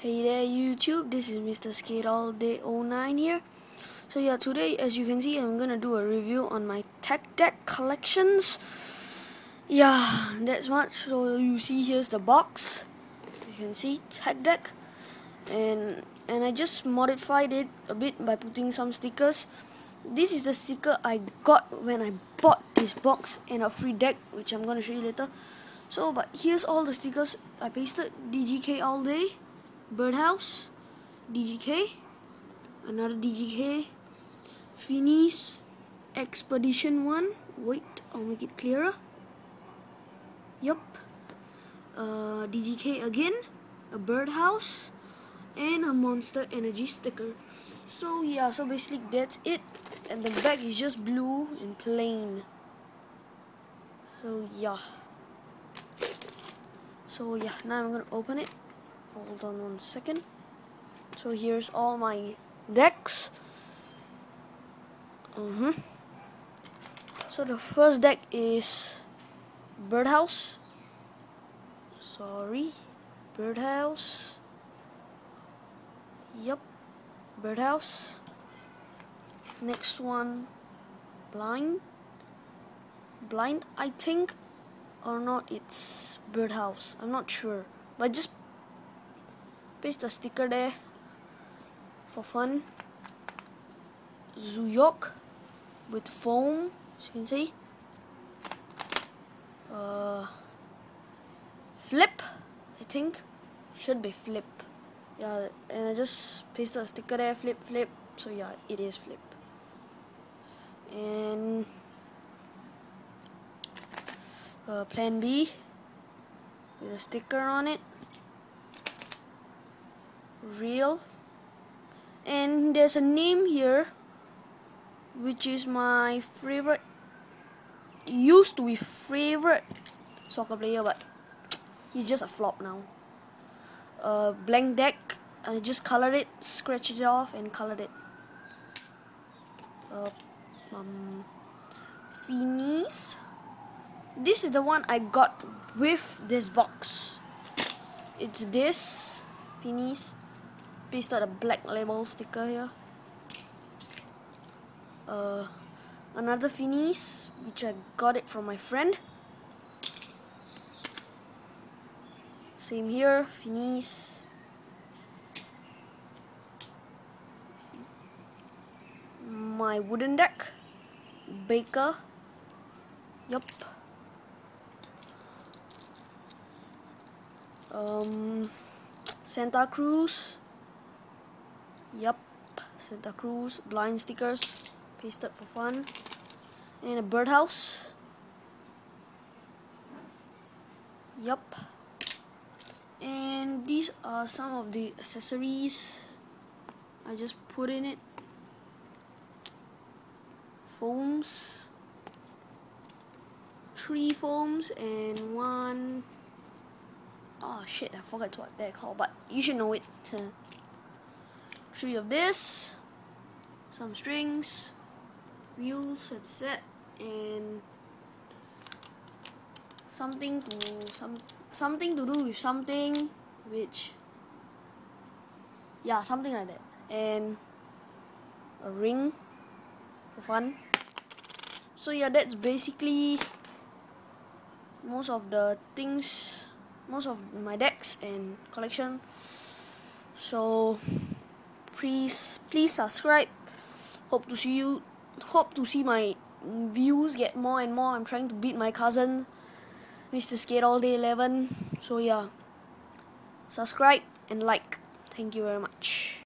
Hey there YouTube, this is Mr. Skate All Day 09 here. So yeah, today as you can see I'm gonna do a review on my tech deck collections. Yeah, that's much. So you see here's the box. You can see tech deck, and I just modified it a bit by putting some stickers. This is the sticker I got when I bought this box and a free deck, which I'm gonna show you later. So but here's all the stickers I pasted. DGK All Day, Birdhouse, DGK, another DGK, Finis, Expedition 1, wait, I'll make it clearer. Yup, DGK again, a Birdhouse, and a Monster Energy sticker. So yeah, so basically that's it, and the back is just blue and plain. So yeah, now I'm gonna open it. Hold on 1 second. So here's all my decks. So the first deck is Birdhouse. Birdhouse. Yup, Birdhouse. Next one, Blind, I think, or not, it's Birdhouse. I'm not sure, but just paste the sticker there for fun. Zuyok with foam, as you can see. Flip, I think, should be Flip. Yeah, and I just pasted a sticker there, Flip. So yeah, it is Flip. And Plan B with a sticker on it. Real. And there's a name here which is my favorite, used to be favorite soccer player, but he's just a flop now. Blank deck, I just colored it, scratched it off and colored it. Finis, this is the one I got with this box. It's this Finis. Pasted a black label sticker here. Another Finis, which I got it from my friend. Same here, Finis. My wooden deck, Baker. Yup. Santa Cruz. Yup, Santa Cruz, blind stickers, pasted for fun. And a Birdhouse. Yup. And these are some of the accessories I just put in it. Foams, 3 foams and 1. Oh shit, I forgot what they're called, but you should know it. 3 of this, some strings, wheels, headset, and something to do with something, which, yeah, something like that, and a ring for fun. So yeah, that's basically most of the things, most of my decks and collection. So please subscribe. Hope to see my views get more and more. I'm trying to beat my cousin, Mr. Skate All Day 11. So yeah, subscribe and like. Thank you very much.